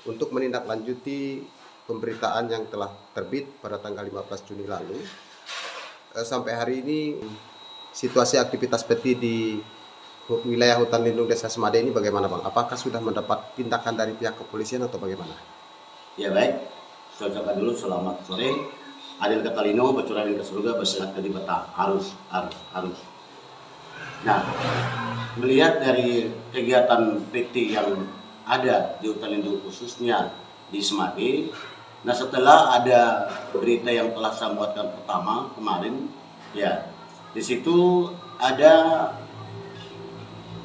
untuk menindaklanjuti pemberitaan yang telah terbit pada tanggal 15 Juni lalu. Sampai hari ini situasi aktivitas peti di wilayah hutan lindung Desa Semade ini bagaimana, Bang? Apakah sudah mendapat tindakan dari pihak kepolisian atau bagaimana? Ya baik, saya ucapkan dulu selamat sore. Adil kata lino, bercurahin ke surga, bersengat ke beta. Harus. Nah, melihat dari kegiatan PT yang ada di hutan lindung khususnya di Semade, nah setelah ada berita yang telah saya buatkan pertama kemarin, ya di situ ada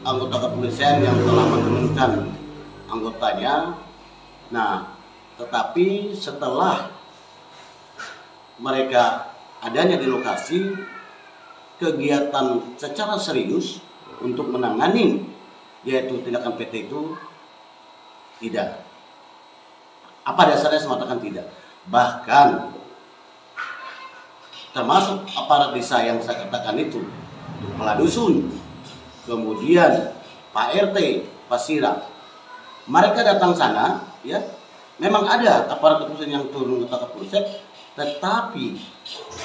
anggota kepolisian yang telah menurunkan anggotanya. Nah, tetapi setelah mereka adanya di lokasi, kegiatan secara serius untuk menangani yaitu tindakan PT itu tidak. Apa dasarnya saya mengatakan tidak? Bahkan termasuk aparat desa yang saya katakan itu, kepala dusun, kemudian Pak RT, Pak Sirah, mereka datang sana, ya, memang ada aparat kepolisian yang turun ke Kapolsek, tetapi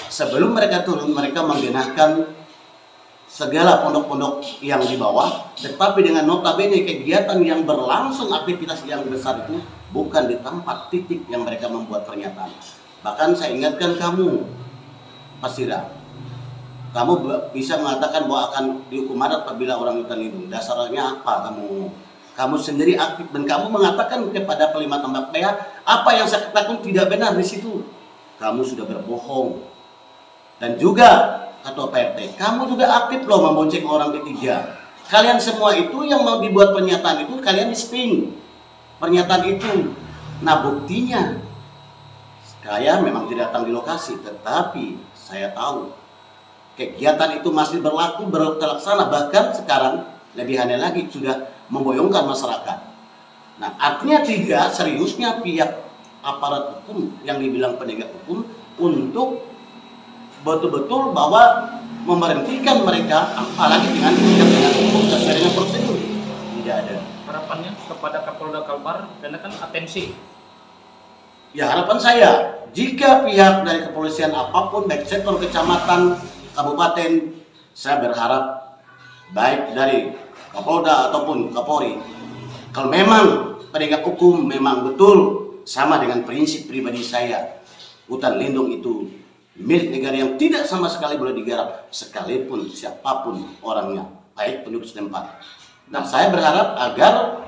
sebelum mereka turun, mereka menggenahkan segala pondok-pondok yang di bawah, tetapi dengan notabene kegiatan yang berlangsung, aktivitas yang besar itu bukan di tempat titik yang mereka membuat pernyataan. Bahkan saya ingatkan kamu, Pak Sirah, kamu bisa mengatakan bahwa akan dihukum adat apabila orang hutan lindung. Dasarnya apa kamu? Kamu sendiri aktif dan kamu mengatakan kepada Kelima Tambak PH apa yang saya katakan tidak benar di situ. Kamu sudah berbohong. Dan juga Ketua PRT, kamu juga aktif loh membonceng orang ketiga. Kalian semua itu yang mau dibuat pernyataan itu kalian listing pernyataan itu. Nah buktinya, saya memang tidak datang di lokasi, tetapi saya tahu kegiatan itu masih berlaku, terlaksana, bahkan sekarang lebih aneh lagi sudah memboyongkan masyarakat. Nah artinya tidak seriusnya pihak aparat hukum yang dibilang penegak hukum untuk betul-betul bahwa memberhentikan mereka, apalagi dengan hukum sesuai dengan prosedur. Tidak ada. Harapannya kepada Kapolda Kalbar, karena kan atensi. Ya harapan saya, jika pihak dari kepolisian apapun, baik sektor kecamatan, kabupaten, saya berharap baik dari Kapolda ataupun Kapolri, kalau memang penegak hukum memang betul sama dengan prinsip pribadi saya, hutan lindung itu milik negara yang tidak sama sekali boleh digarap, sekalipun siapapun orangnya, baik penduduk setempat. Nah, saya berharap agar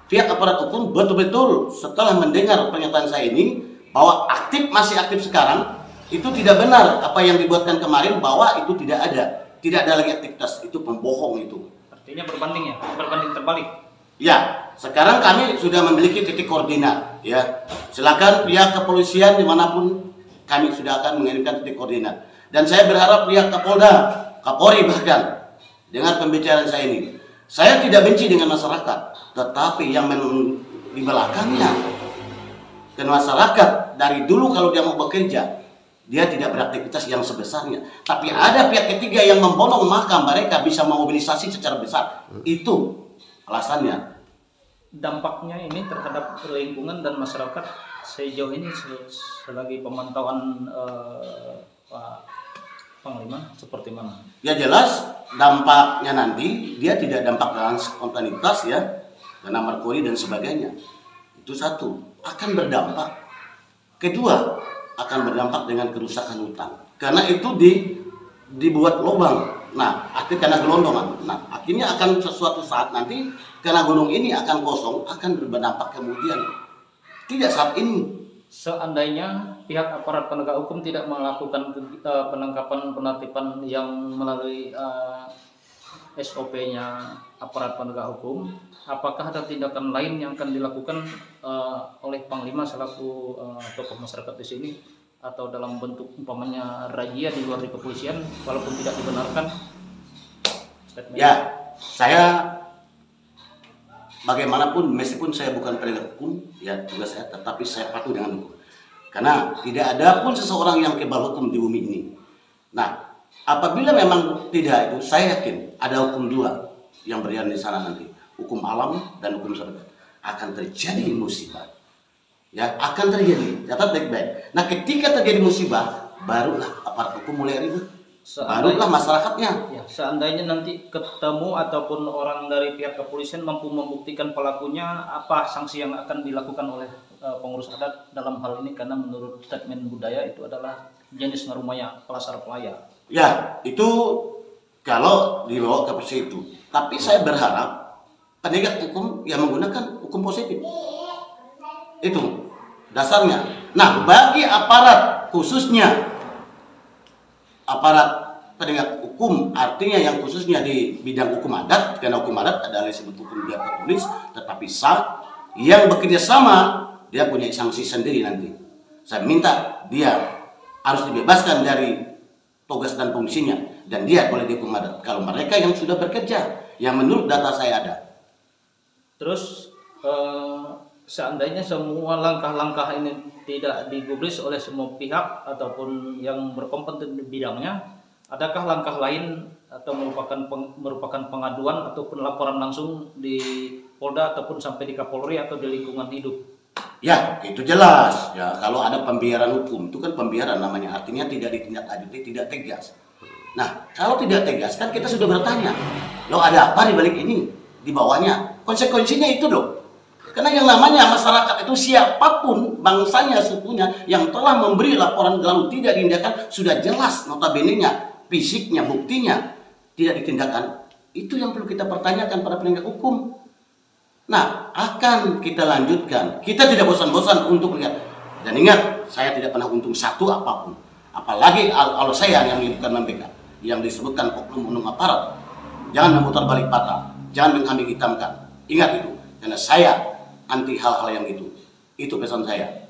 pihak aparat hukum betul-betul setelah mendengar pernyataan saya ini, bahwa masih aktif sekarang, itu tidak benar apa yang dibuatkan kemarin, bahwa itu tidak ada lagi aktivitas, itu pembohong itu. Artinya berbanding ya, berbanding terbalik. Ya, sekarang kami sudah memiliki titik koordinat, ya. Silakan pihak kepolisian dimanapun, kami sudah akan mengirimkan titik koordinat. Dan saya berharap pihak Kapolda, Kapolri bahkan, dengar pembicaraan saya ini. Saya tidak benci dengan masyarakat, tetapi yang di belakangnya, dan masyarakat dari dulu kalau dia mau bekerja, dia tidak beraktivitas yang sebesarnya. Tapi ada pihak ketiga yang membolong, maka mereka bisa memobilisasi secara besar. Itu alasannya. Dampaknya ini terhadap lingkungan dan masyarakat sejauh ini selagi pemantauan Pak Panglima seperti mana? Ya jelas dampaknya nanti dia tidak dampak dengan spontanitas, ya, karena merkuri dan sebagainya. Itu satu, akan berdampak. Kedua, akan berdampak dengan kerusakan hutan. Karena itu dibuat lubang. Nah, artinya karena gelondongan. Nah, akhirnya akan sesuatu saat nanti karena gunung ini akan kosong, akan berdampak kemudian. Tidak saat ini. Seandainya pihak aparat penegak hukum tidak melakukan penangkapan penertiban yang melalui SOP-nya aparat penegak hukum, apakah ada tindakan lain yang akan dilakukan oleh Panglima selaku tokoh masyarakat di sini, atau dalam bentuk umpamanya razia di luar kepolisian walaupun tidak dibenarkan? Ya, saya bagaimanapun, meskipun saya bukan penegak hukum, ya tugas saya, tetapi saya patuh dengan hukum. Karena tidak ada pun seseorang yang kebal hukum di bumi ini. Nah, apabila memang tidak itu, saya yakin ada hukum dua yang berjalan di sana nanti, hukum alam dan hukum syariat. akan terjadi musibah. Ya, akan terjadi. Catat baik-baik. Nah, ketika terjadi musibah, barulah aparat hukum mulai ribut. Barulah masyarakatnya. Ya, seandainya nanti ketemu ataupun orang dari pihak kepolisian mampu membuktikan pelakunya, apa sanksi yang akan dilakukan oleh pengurus adat dalam hal ini? Karena menurut statement budaya itu adalah jenis narumaya pelasar pelaya. Ya, itu kalau dibawa ke posisi itu. Tapi saya berharap penegak hukum yang menggunakan hukum positif. Itu dasarnya. Nah, bagi aparat khususnya aparat penegak hukum, artinya yang khususnya di bidang hukum adat, karena hukum adat adalah disebut hukum dia tertulis tetapi sah, yang bekerja sama dia punya sanksi sendiri nanti. Saya minta dia harus dibebaskan dari tugas dan fungsinya dan dia boleh dihukum adat kalau mereka yang sudah bekerja, yang menurut data saya ada. Terus seandainya semua langkah-langkah ini tidak digubris oleh semua pihak ataupun yang berkompeten di bidangnya, adakah langkah lain atau merupakan pengaduan ataupun laporan langsung di Polda ataupun sampai di Kapolri atau di lingkungan hidup? Ya, itu jelas. Ya, kalau ada pembiaran hukum, itu kan pembiaran namanya, artinya tidak ditindaklanjuti, tidak tegas. Nah, kalau tidak tegas kan kita sudah bertanya, loh ada apa di balik ini? Di bawahnya, konsekuensinya itu dong. Karena yang namanya masyarakat itu siapapun bangsanya, sukunya yang telah memberi laporan lalu tidak diindahkan, sudah jelas notabene-nya, fisiknya, buktinya tidak ditindakkan. Itu yang perlu kita pertanyakan pada penegak hukum. Nah, akan kita lanjutkan. Kita tidak bosan-bosan untuk lihat. Dan ingat, saya tidak pernah untung satu apapun. Apalagi kalau saya yang bukan membeka, yang disebutkan oknum-oknum aparat. Jangan memutar balik patah, jangan mengkambing hitamkan. Ingat itu, karena saya anti hal-hal yang itu. Itu pesan saya.